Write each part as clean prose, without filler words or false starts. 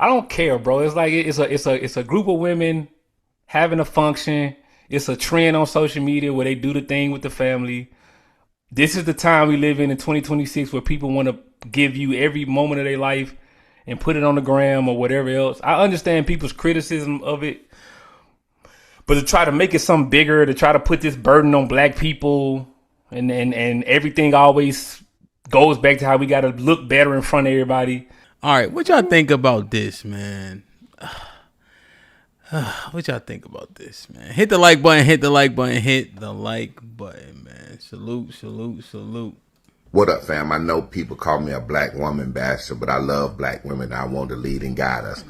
I don't care, bro. It's like it's a group of women having a function. It's a trend on social media where they do the thing with the family. This is the time we live in 2026 where people want to give you every moment of their life and put it on the gram or whatever else. I understand people's criticism of it, but to try to make it something bigger, to try to put this burden on black people and everything always goes back to how we got to look better in front of everybody. All right, what y'all think about this, man? What y'all think about this, man? Hit the like button, hit the like button, hit the like button, man. Salute, salute, salute. What up, fam? I know people call me a black woman basher, but I love black women. I want to lead and guide us.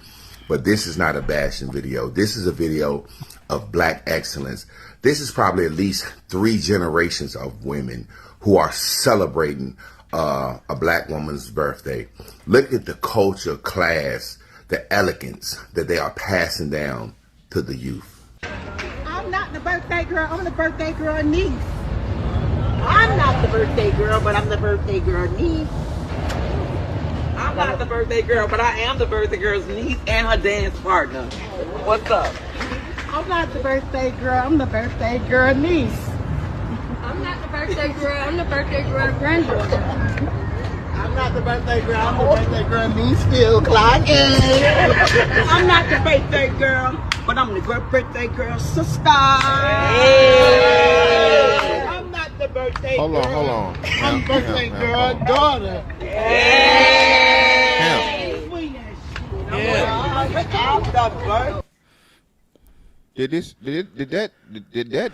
But this is not a bashing video. This is a video of black excellence. This is probably at least 3 generations of women who are celebrating a black woman's birthday. Look at the culture, class, the elegance that they are passing down to the youth. I'm not the birthday girl. I'm the birthday girl niece. I'm not the birthday girl, but I'm the birthday girl niece. I'm not the birthday girl, but I am the birthday girl's niece and her dance partner. What's up? I'm not the birthday girl. I'm the birthday girl niece. I'm not the birthday girl. I'm the birthday girl granddaughter. I'm not the birthday girl. I'm the birthday girl niece. Still clocking. I'm not the birthday girl, but I'm the birthday girl sister. Hey. I'm not the birthday girl. Hold on. I'm birthday girl daughter. Hey. I'm the birthday. Did that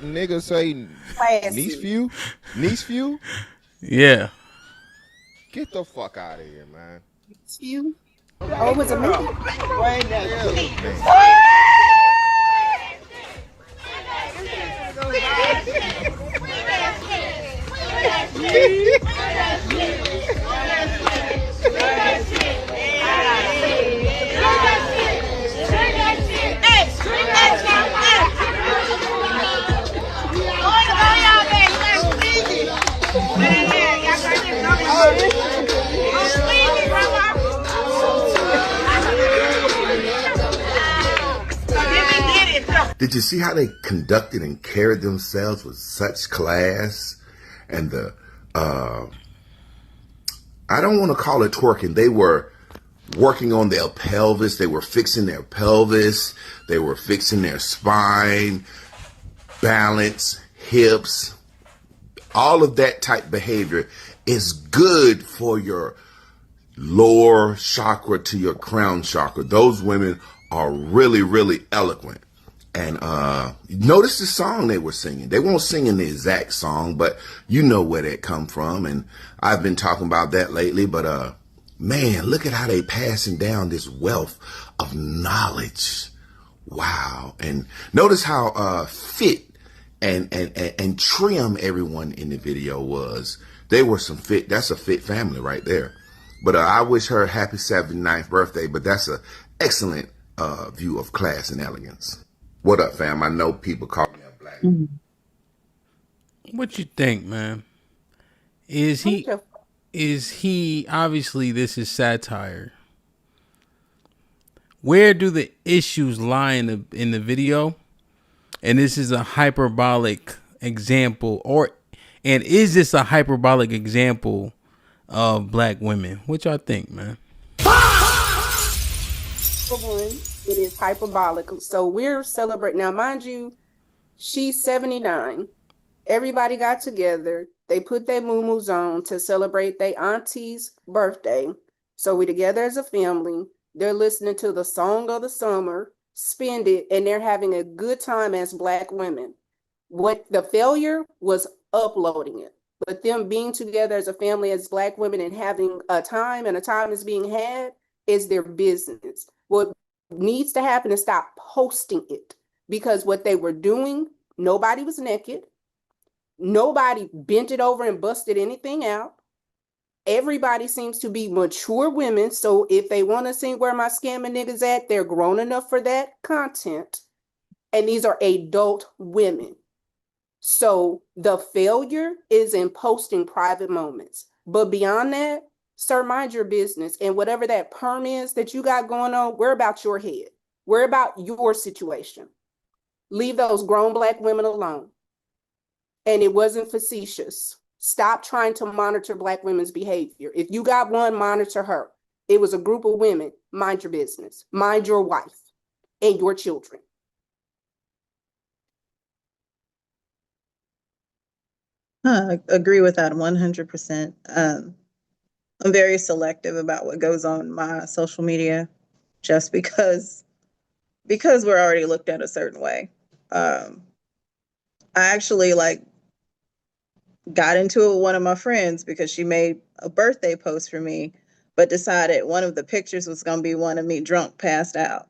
nigga say niece few? Niece few? Yeah. Get the fuck out of here, man. It's you. Oh, it was a me. Wait, Did you see how they conducted and carried themselves with such class? And I don't want to call it twerking. They were working on their pelvis. They were fixing their pelvis. They were fixing their spine, balance, hips. All of that type behavior is good for your lower chakra to your crown chakra. Those women are really, really eloquent. And notice the song they were singing. They weren't singing the exact song, but you know where that come from. And I've been talking about that lately. But man, look at how they passing down this wealth of knowledge. Wow. And notice how fit and trim everyone in the video was. They were some fit. That's a fit family right there. But I wish her a happy 79th birthday. But that's an excellent view of class and elegance. What up, fam? I know people call me a black. What you think, man? Is he obviously this is satire. Where do the issues lie in the video? And this is a hyperbolic example, and is this a hyperbolic example of black women? What y'all think, man? It is hyperbolic. So we're celebrating now, mind you, she's 79. Everybody got together. They put their moo-moos on to celebrate their auntie's birthday. So we together as a family. They're listening to the song of the summer, Spend It, and they're having a good time as black women. What the failure was uploading it. But them being together as a family, as black women, and having a time, and a time is being had, is their business. What needs to happen is stop posting it, because what they were doing, nobody was naked. Nobody bent it over and busted anything out. Everybody seems to be mature women. So if they want to see where my scamming niggas at, they're grown enough for that content. And these are adult women. So the failure is in posting private moments. But beyond that, Sir, mind your business. And whatever that perm is that you got going on, we're about your head. We're about your situation. Leave those grown Black women alone. And it wasn't facetious. Stop trying to monitor Black women's behavior. If you got one, monitor her. It was a group of women. Mind your business. Mind your wife and your children. I agree with that 100%. I'm very selective about what goes on my social media, just because we're already looked at a certain way. I actually got into it with one of my friends because she made a birthday post for me, but decided one of the pictures was going to be one of me drunk, passed out.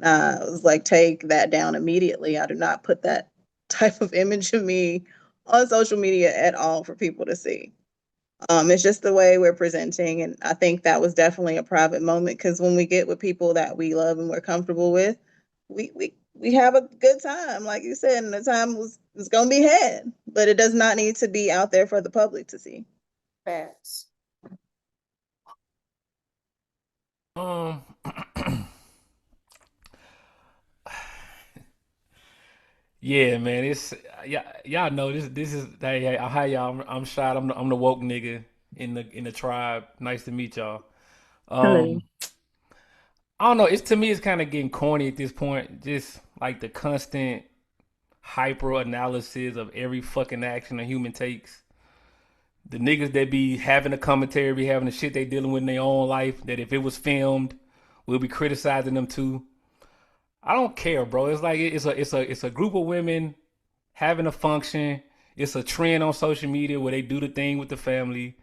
I was like, take that down immediately. I do not put that type of image of me on social media at all for people to see. It's just the way we're presenting. And I think that was definitely a private moment, because when we get with people that we love and we're comfortable with, we have a good time, like you said, and the time was going to be had, but it does not need to be out there for the public to see. Facts. Yeah, man, it's y'all know this is hey, hi y'all. I'm Shot. I'm the woke nigga in the tribe. Nice to meet y'all. Hello. I don't know. It's to me, it's kind of getting corny at this point. Just like the constant hyper analysis of every fucking action a human takes. The niggas that be having a commentary, be having the shit they dealing with in their own life. That if it was filmed, we'll be criticizing them too. I don't care, bro. It's like it's a group of women having a function. It's a trend on social media where they do the thing with the family.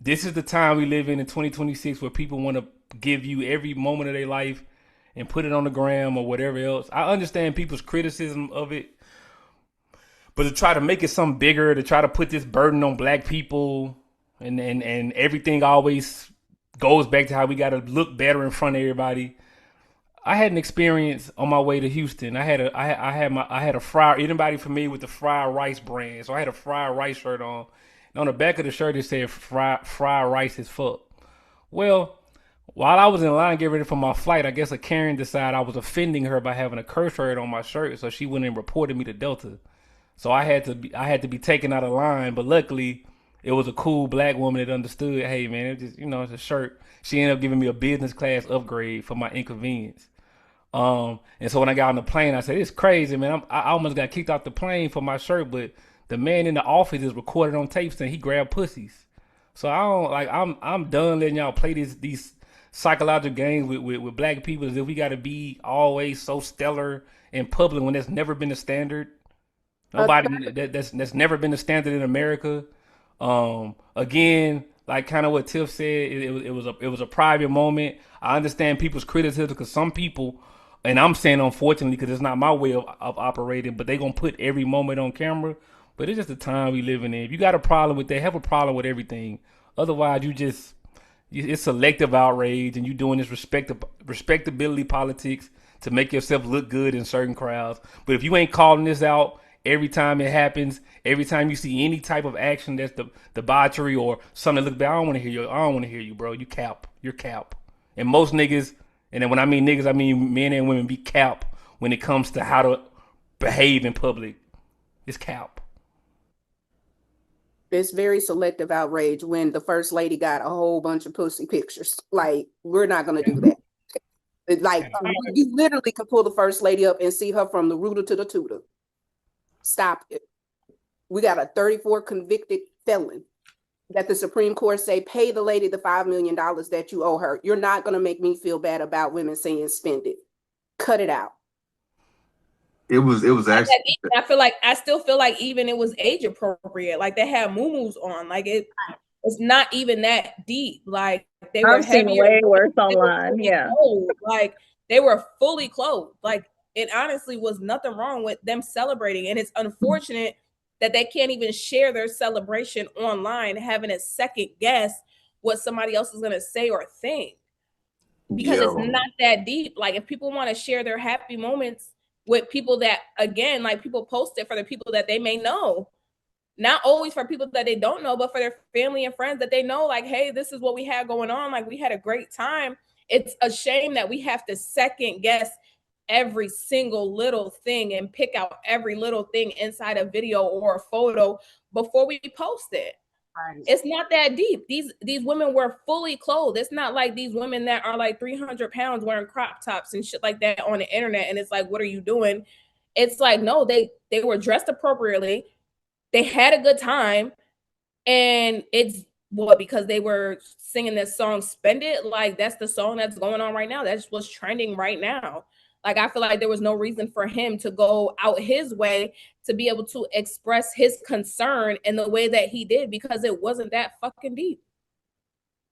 This is the time we live in 2026, where people want to give you every moment of their life and put it on the gram or whatever else. I understand people's criticism of it, but to try to make it something bigger, to try to put this burden on Black people, and everything always goes back to how we got to look better in front of everybody. I had an experience on my way to Houston. I had a fried. Anybody familiar with the fried rice brand? So I had a fried rice shirt on. And on the back of the shirt it said fried rice is fuck. Well, while I was in line getting ready for my flight, I guess a Karen decided I was offending her by having a curse word on my shirt, so she went and reported me to Delta. So I had to be taken out of line, but luckily it was a cool Black woman that understood. Hey man, it just it's a shirt. She ended up giving me a business class upgrade for my inconvenience. And so when I got on the plane, I said, "It's crazy, man. I almost got kicked off the plane for my shirt, but the man in the office is recorded on tape saying he grabbed pussies." So I don't like. I'm done letting y'all play these psychological games with Black people as if we got to be always so stellar in public when that's never been the standard. Nobody that's never been the standard in America. Again, like kind of what Tiff said, it was a private moment. I understand people's criticism because some people, and I'm saying unfortunately because it's not my way of operating, but they gonna put every moment on camera. But it's just the time we living in. If you got a problem with that, have a problem with everything. Otherwise, it's selective outrage, and you doing this respectability politics to make yourself look good in certain crowds. But if you ain't calling this out every time it happens, every time you see any type of action that's the debauchery or something that look bad, I don't want to hear you. I don't want to hear you, bro. You cap. You're cap. And most niggas, and then when I mean niggas, I mean men and women, be cap when it comes to how to behave in public. It's cap. It's very selective outrage when the first lady got a whole bunch of pussy pictures. Like, we're not gonna do that. Like, you literally can pull the first lady up and see her from the rooter to the tutor. Stop it. We got a 34 convicted felon that the Supreme Court say pay the lady the $5 million that you owe her. You're not gonna make me feel bad about women saying spend it. Cut it out. It was actually. I still feel like even it was age appropriate. Like they had muumuus on. Like it's not even that deep. Like they were heavier. Way worse online. Yeah. Clothed. Like they were fully clothed. Like it honestly was nothing wrong with them celebrating. And it's unfortunate that they can't even share their celebration online, having a second guess what somebody else is gonna say or think. Because it's not that deep. Like if people want to share their happy moments with people that, again, like people post it for the people that they may know, not always for people that they don't know, but for their family and friends that they know, like, hey, this is what we had going on. Like, we had a great time. It's a shame that we have to second guess every single little thing and pick out every little thing inside a video or a photo before we post it. Right. It's not that deep. These women were fully clothed. It's not like these women that are like 300 pounds wearing crop tops and shit like that on the internet. And it's like, what are you doing? It's like, no, they were dressed appropriately. They had a good time, and it's because they were singing this song "Spend It." Like, that's the song that's going on right now. That's what's trending right now. Like, I feel like there was no reason for him to go out his way to be able to express his concern in the way that he did, because it wasn't that fucking deep.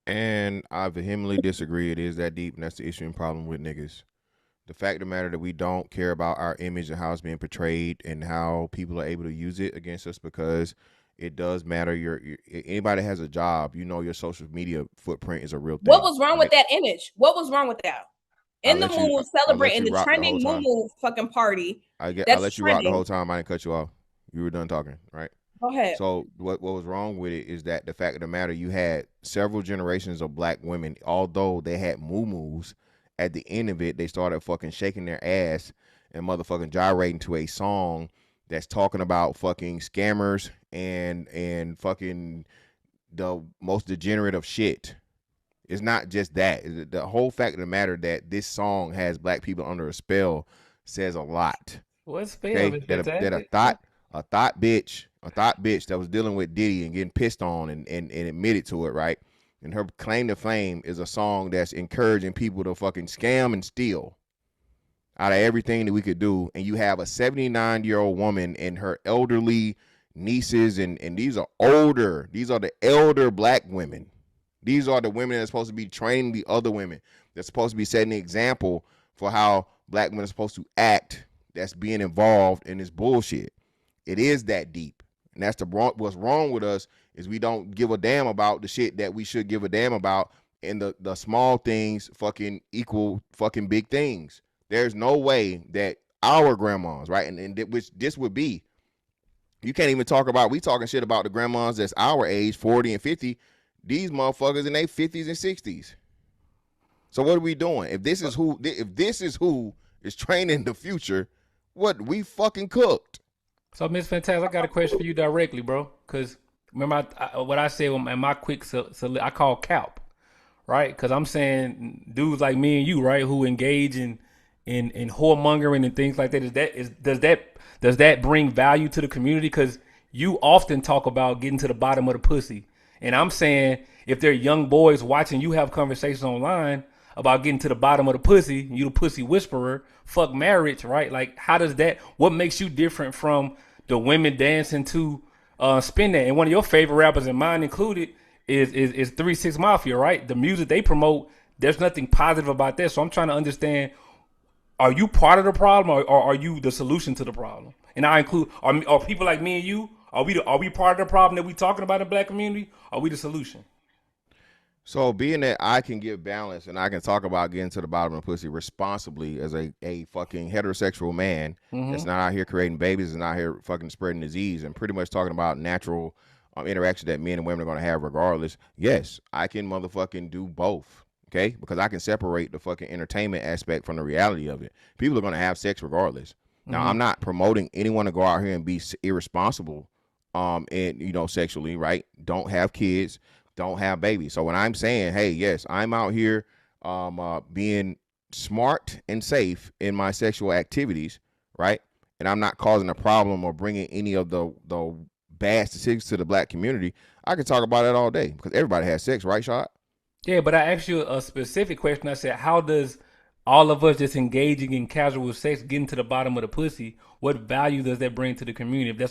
And I vehemently disagree. It is that deep, and that's the issue and problem with niggas. The fact of the matter that we don't care about our image and how it's being portrayed and how people are able to use it against us, because it does matter. Anybody has a job, you know, your social media footprint is a real thing. What was wrong with that image? What was wrong with that? In the moo celebrating the trending moo fucking party. I let you rock the whole time. I didn't cut you off. You were done talking, right? Go ahead. So what was wrong with it is that the fact of the matter, you had several generations of black women, although they had moo-moos, at the end of it, they started fucking shaking their ass and motherfucking gyrating to a song that's talking about fucking scammers and fucking the most degenerate of shit. It's not just that. The whole fact of the matter that this song has black people under a spell says a lot. What spell? Okay? That a thought bitch that was dealing with Diddy and getting pissed on and admitted to it, right? And her claim to fame is a song that's encouraging people to fucking scam and steal out of everything that we could do. And you have a 79-year-old woman and her elderly nieces, and these are older. These are the elder black women. These are the women that are supposed to be training the other women. They're supposed to be setting the example for how black women are supposed to act, that's being involved in this bullshit. It is that deep. And that's what's wrong with us, is we don't give a damn about the shit that we should give a damn about, and the small things fucking equal fucking big things. There's no way that our grandmas, right, and which this would be, you can't even talk about, we talking shit about the grandmas that's our age, 40 and 50. These motherfuckers in their 50s and 60s. So what are we doing? If this is who is training the future, what we fucking cooked. So, Miss Fantastic, I got a question for you directly, bro. Because remember what I said in my quick, I call CAP, right? Because I'm saying dudes like me and you, right, who engage in whoremongering and things like that. Does that bring value to the community? Because you often talk about getting to the bottom of the pussy, and I'm saying if they're young boys watching you have conversations online about getting to the bottom of the pussy, you the pussy whisperer, fuck marriage, right? Like, how does that, what makes you different from the women dancing to Spin That? And one of your favorite rappers, and mine included, is 3 6 Mafia, right? The music they promote, there's nothing positive about that. So I'm trying to understand, are you part of the problem, or are you the solution to the problem? And I include, are people like me and you, are we part of the problem that we talking about in the black community? Are we the solution? So being that I can give balance and I can talk about getting to the bottom of the pussy responsibly as a fucking heterosexual man that's not out here creating babies and out here fucking spreading disease and pretty much talking about natural interaction that men and women are going to have regardless. Yes, I can motherfucking do both. Okay, because I can separate the fucking entertainment aspect from the reality of it. People are going to have sex regardless. Now, I'm not promoting anyone to go out here and be irresponsible and sexually, right? Don't have kids. Don't have babies. So when I'm saying, hey, yes, I'm out here being smart and safe in my sexual activities, right? And I'm not causing a problem or bringing any of the bad statistics to the black community. I can talk about it all day because everybody has sex, right, Shot? Yeah, but I asked you a specific question. I said, how does all of us just engaging in casual sex getting to the bottom of the pussy, what value does that bring to the community?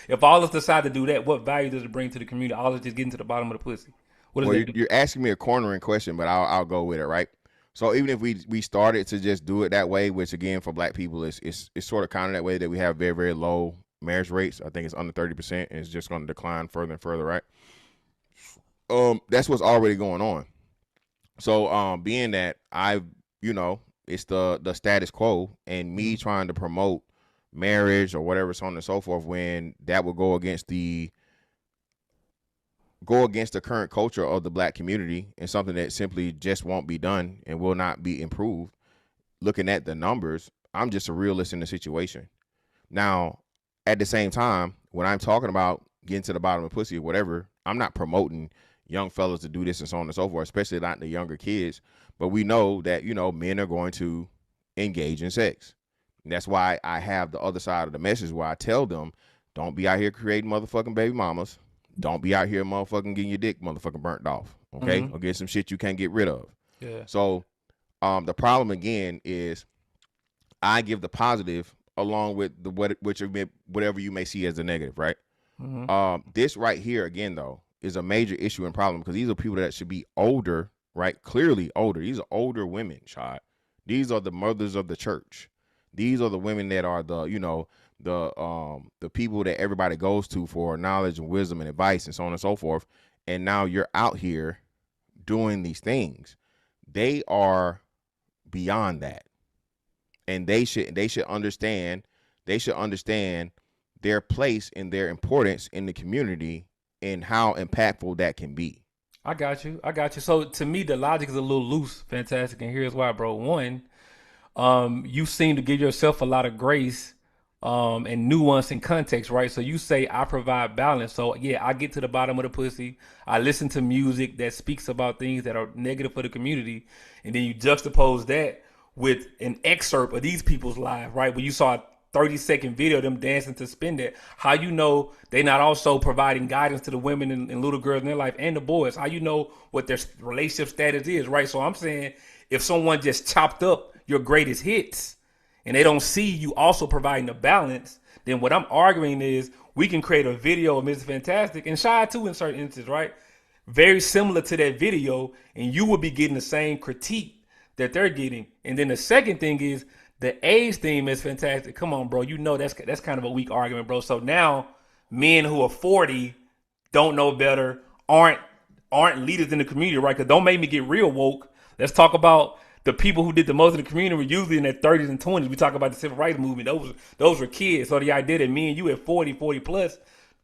If all of us decide to do that, what value does it bring to the community? All of us just getting to the bottom of the pussy. You're asking me a cornering question, but I'll go with it, right? So even if we started to just do it that way, which again for black people it's sort of kind of that way, that we have very, very low marriage rates. I think it's under 30%, and it's just going to decline further and further, right? That's what's already going on. So being that it's the status quo, and me trying to promote marriage or whatever, so on and so forth, when that would go against the current culture of the black community and something that simply just won't be done and will not be improved. Looking at the numbers, I'm just a realist in the situation. Now, at the same time, when I'm talking about getting to the bottom of pussy or whatever, I'm not promoting young fellas to do this and so on and so forth, especially not the younger kids. But we know that, men are going to engage in sex. And that's why I have the other side of the message where I tell them, don't be out here creating motherfucking baby mamas. Don't be out here motherfucking getting your dick motherfucking burnt off. Okay? Or get some shit you can't get rid of. Yeah. So the problem again is I give the positive along with the whatever you may see as the negative, right? This right here again though is a major issue and problem because these are people that should be older, right? Clearly older. These are older women, child. These are the mothers of the church. These are the women that are the people that everybody goes to for knowledge and wisdom and advice and so on and so forth. And now you're out here doing these things. They are beyond that. And they should understand their place and their importance in the community and how impactful that can be. I got you. So to me, the logic is a little loose, fantastic, and here's why, bro. One, you seem to give yourself a lot of grace and nuance and context, right? So you say I provide balance. So yeah, I get to the bottom of the pussy. I listen to music that speaks about things that are negative for the community, and then you juxtapose that with an excerpt of these people's lives, right? When you saw a 30-second video of them dancing to Spin That, how you know they not also providing guidance to the women and little girls in their life and the boys? How you know what their relationship status is, right? So I'm saying if someone just chopped up your greatest hits and they don't see you also providing a balance, then what I'm arguing is we can create a video of Mrs. Fantastic and Shy too in certain instances, right? Very similar to that video, and you will be getting the same critique that they're getting. And then the second thing is the age theme is fantastic. Come on, bro. You know that's kind of a weak argument, bro. So now men who are 40 don't know better, aren't leaders in the community, right? Because don't make me get real woke. Let's talk about the people who did the most in the community were usually in their 30s and 20s. We talk about the civil rights movement. Those were kids. So the idea that me and you at 40 plus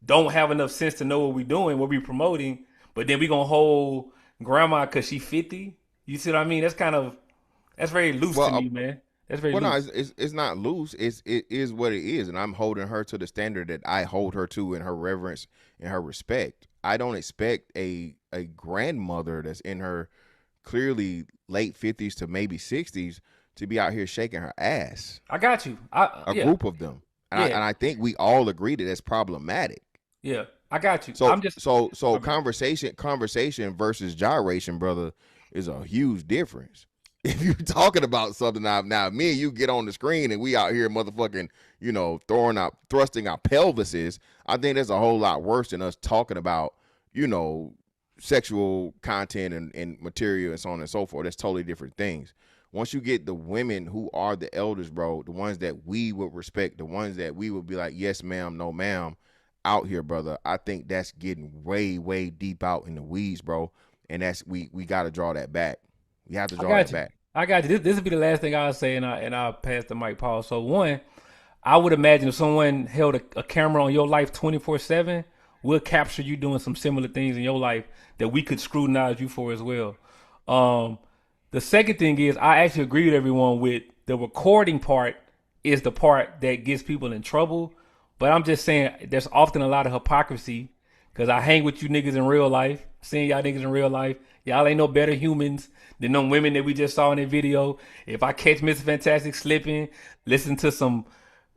don't have enough sense to know what we're doing, what we're promoting, but then we gonna hold grandma because she 50. You see what I mean? That's very loose to me, man. That's very loose. No, it's not loose. It is what it is, and I'm holding her to the standard that I hold her to in her reverence and her respect. I don't expect a grandmother that's in her clearly late 50s to maybe 60s to be out here shaking her ass. I got you. A group of them, and I think we all agree that that's problematic. Yeah, I got you. So conversation versus gyration, brother, is a huge difference. If you're talking about something now, me and you get on the screen and we out here motherfucking, thrusting our pelvises, I think that's a whole lot worse than us talking about, sexual content and material and so on and so forth. That's totally different things. Once you get the women who are the elders, bro, the ones that we would respect, the ones that we would be like, yes, ma'am, no, ma'am, out here, brother, I think that's getting way, way deep out in the weeds, bro. And that's we got to draw that back. We have to draw that back. I got you. This will be the last thing I'll say, and I'll pass the mic, Paul. So one, I would imagine if someone held a camera on your life 24/7, we'll capture you doing some similar things in your life that we could scrutinize you for as well. The second thing is I actually agree with everyone with the recording part is the part that gets people in trouble. But I'm just saying there's often a lot of hypocrisy because I hang with you niggas in real life, seeing y'all niggas in real life. Y'all ain't no better humans than them women that we just saw in the video. If I catch Mr. Fantastic slipping, listen to some,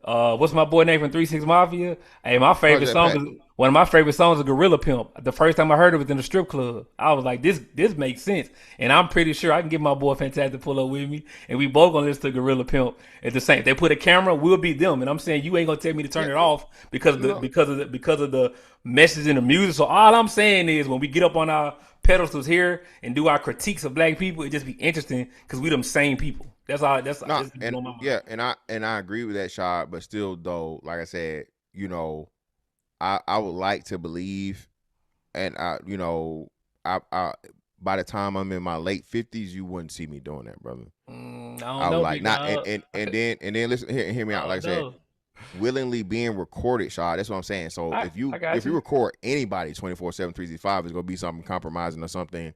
what's my boy name from 3 6 Mafia? Hey, my favorite song one of my favorite songs is Gorilla Pimp. The first time I heard it was in the strip club. I was like, this makes sense. And I'm pretty sure I can get my boy Fantastic pull up with me, and we both gonna listen to Gorilla Pimp at the same. If they put a camera, we'll be them. And I'm saying you ain't gonna tell me to turn it off because of the message in the music. So all I'm saying is when we get up on our pedestals here and do our critiques of black people, it just be interesting because we them same people. That's all. And I agree with that, Shad. But still, though, like I said, I would like to believe, and I by the time I'm in my late 50s, you wouldn't see me doing that, brother. I don't know. Like not, and then listen, hear me out. Like I said, willingly being recorded, Shaw. That's what I'm saying. So I if you got you. record anybody 24/7, 365, it's gonna be something compromising or something,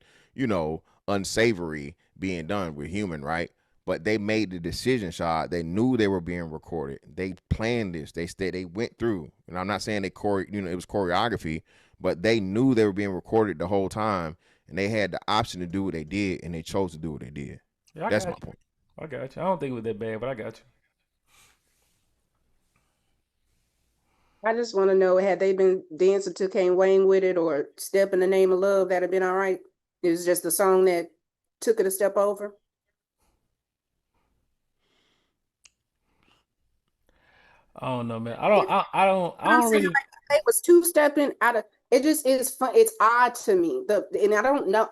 unsavory being done. We're human, right? But they made the decision, Shaw. They knew they were being recorded. They planned this. They went through. And I'm not saying it was choreography, but they knew they were being recorded the whole time, and they had the option to do what they did, and they chose to do what they did. Yeah, That's my point. I got you. I don't think it was that bad, but I got you. I just want to know, had they been dancing to Kane Wayne with it or Step in the Name of Love, that'd have been all right. It was just the song that took it a step over. I don't know, man. I don't really. Like, it was two-stepping out of it. Just is fun. It's odd to me. And I don't know.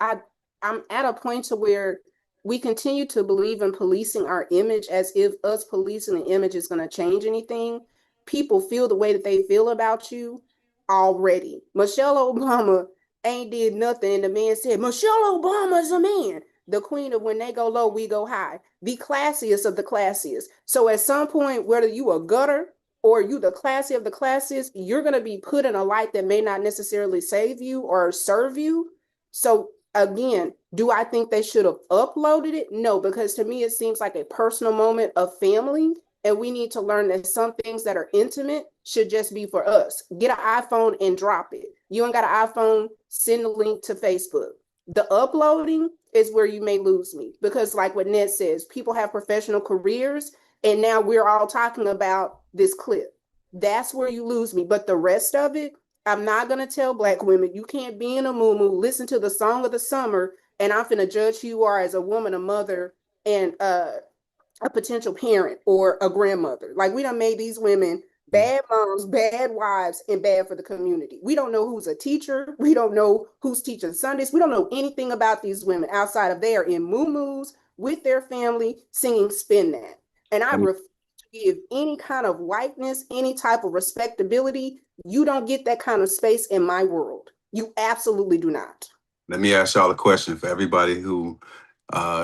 I'm at a point to where we continue to believe in policing our image as if us policing the image is going to change anything. People feel the way that they feel about you already. Michelle Obama ain't did nothing, and the man said Michelle Obama's a man. The queen of when they go low, we go high. The classiest of the classiest. So at some point, whether you a gutter or you the classy of the classes, you're going to be put in a light that may not necessarily save you or serve you. So again, do I think they should have uploaded it? No, because to me, it seems like a personal moment of family. And we need to learn that some things that are intimate should just be for us. Get an iPhone and drop it. You ain't got an iPhone, send the link to Facebook. The uploading is where you may lose me, because like what Ned says, people have professional careers, and now we're all talking about this clip. That's where you lose me. But the rest of it, I'm not going to tell Black women, you can't be in a moo-moo, listen to the song of the summer, and I'm finna judge who you are as a woman, a mother, and a potential parent or a grandmother. Like, we done made these women bad moms, bad wives, and bad for the community. We don't know who's a teacher. We don't know who's teaching Sundays. We don't know anything about these women outside of they are in moo-moos with their family singing Spin That. And I refuse to give any kind of whiteness, any type of respectability. You don't get that kind of space in my world. You absolutely do not. Let me ask y'all a question for everybody who,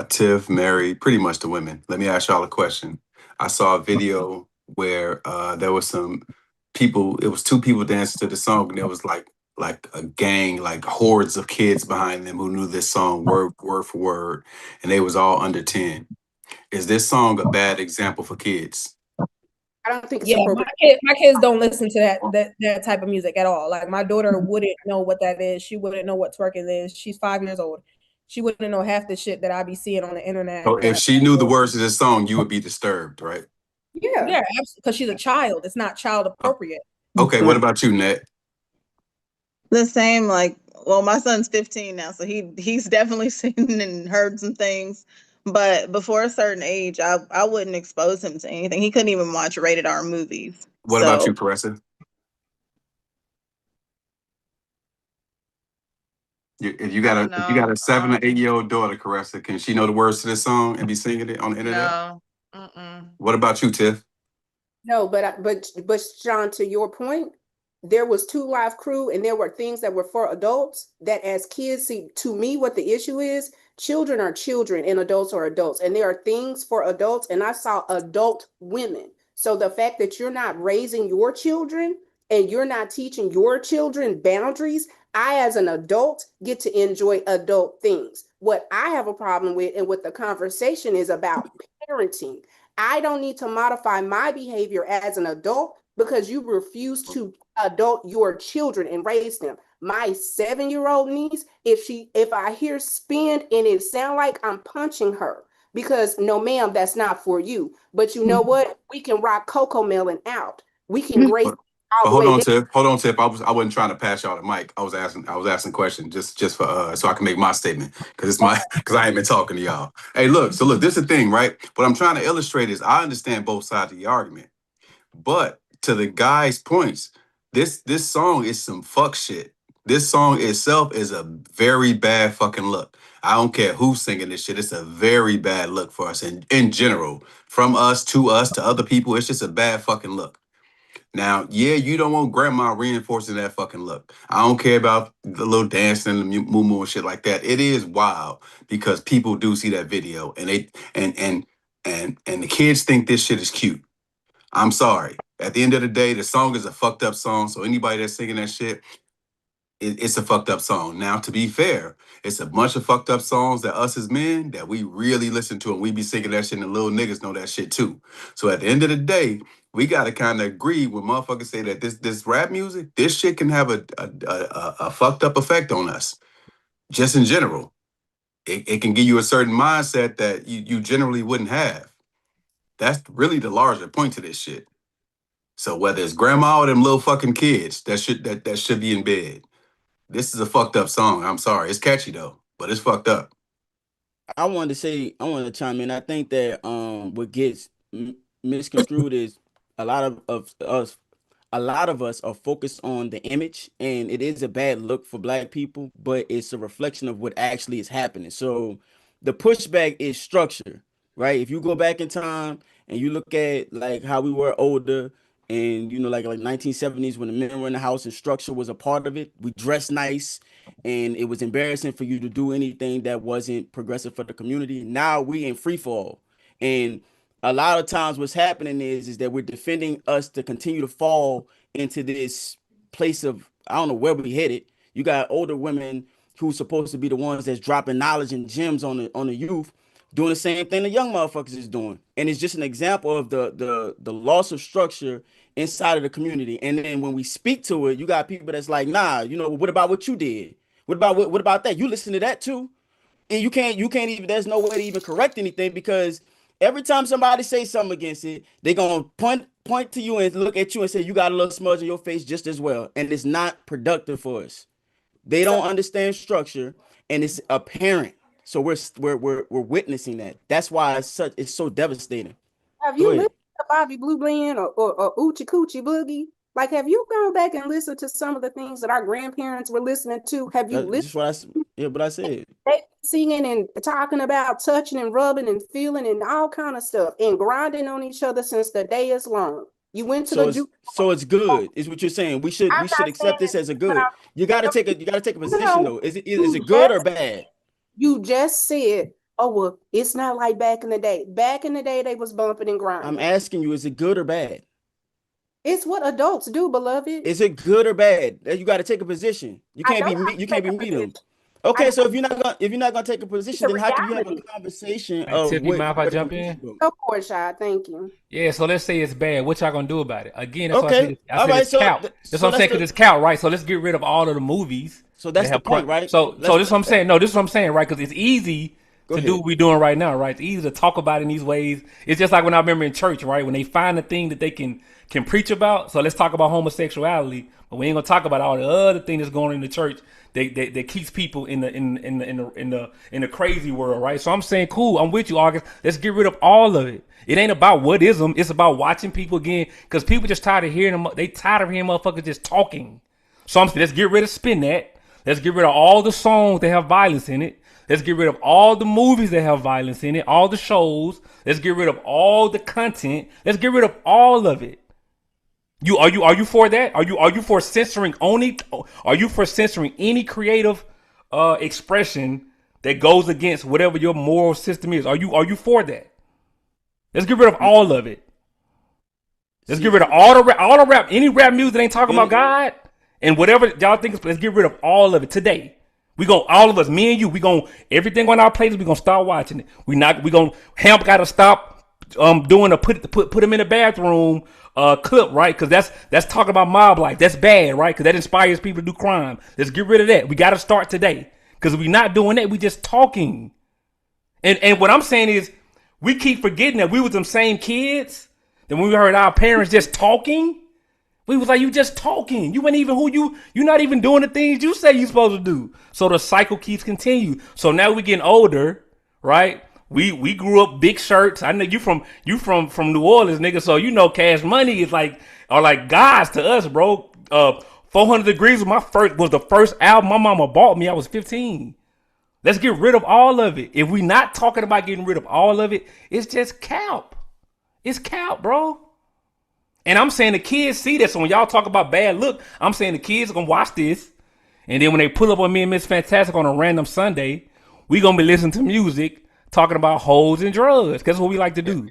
Tiff, Mary, pretty much the women. Let me ask y'all a question. I saw a video where there was some people, it was two people dancing to the song, and there was like a gang, like hordes of kids behind them who knew this song word for word, and they was all under 10. Is this song a bad example for kids? I don't think it's Yeah, appropriate. my kids don't listen to that type of music at all. Like, my daughter wouldn't know what that is. She wouldn't know what twerking is. She's 5 years old. She wouldn't know half the shit that I be seeing on the internet. So if she knew the words to this song, you would be disturbed, right? Yeah, absolutely, because she's a child. It's not child appropriate. Okay, what about you, Ned? The same, like, well, my son's 15 now, so he's definitely seen and heard some things. But before a certain age, I wouldn't expose him to anything. He couldn't even watch rated R movies. What about you, Caressa? If you got a 7 or 8 year old daughter, Caressa, can she know the words to this song and be singing it on the internet? No. What about you, Tiff? No, but Sean, to your point, there was 2 Live Crew, and there were things that were for adults that as kids see. To me, what the issue is, children are children and adults are adults, and there are things for adults, and I saw adult women. So the fact that you're not raising your children and you're not teaching your children boundaries, I, as an adult, get to enjoy adult things. What I have a problem with, and what the conversation is about, parenting. I don't need to modify my behavior as an adult because you refuse to adult your children and raise them. My 7-year-old niece, if I hear spin and it sound like I'm punching her, because no, ma'am, that's not for you. But you know what? We can rock Coco Melon out. We can grace. But hold on, Tiff. I wasn't trying to pass y'all the mic. I was asking questions just for so I can make my statement, because I ain't been talking to y'all. Hey, look, this is the thing, right? What I'm trying to illustrate is I understand both sides of the argument, but to the guy's points, this song is some fuck shit. This song itself is a very bad fucking look. I don't care who's singing this shit. It's a very bad look for us in general, from us to other people. It's just a bad fucking look. Now, yeah, you don't want grandma reinforcing that fucking look. I don't care about the little dancing and the moo and shit like that. It is wild because people do see that video and the kids think this shit is cute. I'm sorry. At the end of the day, the song is a fucked up song. So anybody that's singing that shit, it's a fucked up song. Now, to be fair, it's a bunch of fucked up songs that us as men that we really listen to, and we be singing that shit, and the little niggas know that shit too. So at the end of the day, we gotta kind of agree when motherfuckers say that this rap music, this shit can have a fucked up effect on us, just in general. It can give you a certain mindset that you generally wouldn't have. That's really the larger point to this shit. So whether it's grandma or them little fucking kids that should be in bed, this is a fucked up song. I'm sorry. It's catchy though, but it's fucked up. I wanted to chime in. I think that what gets misconstrued is a lot of us are focused on the image, and it is a bad look for black people, but it's a reflection of what actually is happening. So the pushback is structure, right? If you go back in time and you look at like how we were older, and like 1970s when the men were in the house and structure was a part of it, we dressed nice, and it was embarrassing for you to do anything that wasn't progressive for the community. Now we in free fall, and a lot of times what's happening is that we're defending us to continue to fall into this place of, I don't know where we headed. You got older women who's supposed to be the ones that's dropping knowledge and gems on the youth, doing the same thing the young motherfuckers is doing. And it's just an example of the loss of structure inside of the community. And then when we speak to it, you got people that's like, nah, what about what you did? What about that? You listen to that too. And you can't even, there's no way to even correct anything, because every time somebody says something against it, they're gonna point to you and look at you and say you got a little smudge on your face just as well. And it's not productive for us. They don't understand structure, and it's apparent. So we're witnessing that. That's why it's so devastating. Have you listened to Bobby Blue Blend or Oochie Coochie Boogie? Like, have you gone back and listened to some of the things that our grandparents were listening to? Have you listened? What I said. They singing and talking about touching and rubbing and feeling and all kind of stuff and grinding on each other since the day is long. You went to so it's good, is what you're saying. We should accept this as a good. You gotta take a position though. Is it good or bad? You just said, oh well, it's not like back in the day. Back in the day, they was bumping and grinding. I'm asking you, is it good or bad? It's what adults do, beloved. Is it good or bad? You got to take a position. You can't be medium. Okay, so if you're not gonna take a position, then how can you have a conversation? Tiffany, mind if I jump in? Of course, Shad. Thank you. Yeah, so let's say it's bad. What y'all gonna do about it? Again, that's okay. I said it's count. That's what I'm saying, because it's count, right? So let's get rid of all of the movies. So that's the point, right? So this is what I'm saying. No, this is what I'm saying, right? Because it's easy to do what we're doing right now, right? It's easy to talk about it in these ways. It's just like when I remember in church, right? When they find a thing that they can preach about. So let's talk about homosexuality, but we ain't gonna talk about all the other things that's going on in the church that keeps people in the crazy world, right? So I'm saying, cool, I'm with you, August. Let's get rid of all of it. It ain't about what ism. It's about watching people again, because people just tired of hearing them. They tired of hearing motherfuckers just talking. So I'm saying, let's get rid of spin that. Let's get rid of all the songs that have violence in it. Let's get rid of all the movies that have violence in it, all the shows. Let's get rid of all the content. Let's get rid of all of it. Are you for that? Are you for censoring only? Are you for censoring any creative expression that goes against whatever your moral system is? Are you for that? Let's get rid of all of it. Let's get rid of all the rap. Any rap music that ain't talking about God and whatever y'all think. Let's get rid of all of it today. All of us, me and you, everything on our playlist, we gonna start watching it. HAMP gotta stop doing a put them in the bathroom clip, right? Because that's talking about mob life. That's bad, right? Because that inspires people to do crime. Let's get rid of that. We gotta start today. Because if we're not doing that, we just talking. And what I'm saying is, we keep forgetting that we was them same kids that when we heard our parents just talking, we was like, you just talking. You ain't even you're not even doing the things you say you supposed to do. So the cycle keeps continuing. So now we getting older, right? We grew up big shirts. I know you from New Orleans, nigga. So Cash Money is like gods to us, bro. 400 Degrees was the first album my mama bought me. I was 15. Let's get rid of all of it. If we not talking about getting rid of all of it, it's just cap. It's cap, bro. And I'm saying the kids see this. So when y'all talk about bad look, I'm saying the kids are gonna watch this, and then when they pull up on me and Miss Fantastic on a random Sunday, we gonna be listening to music talking about hoes and drugs. That's what we like to do.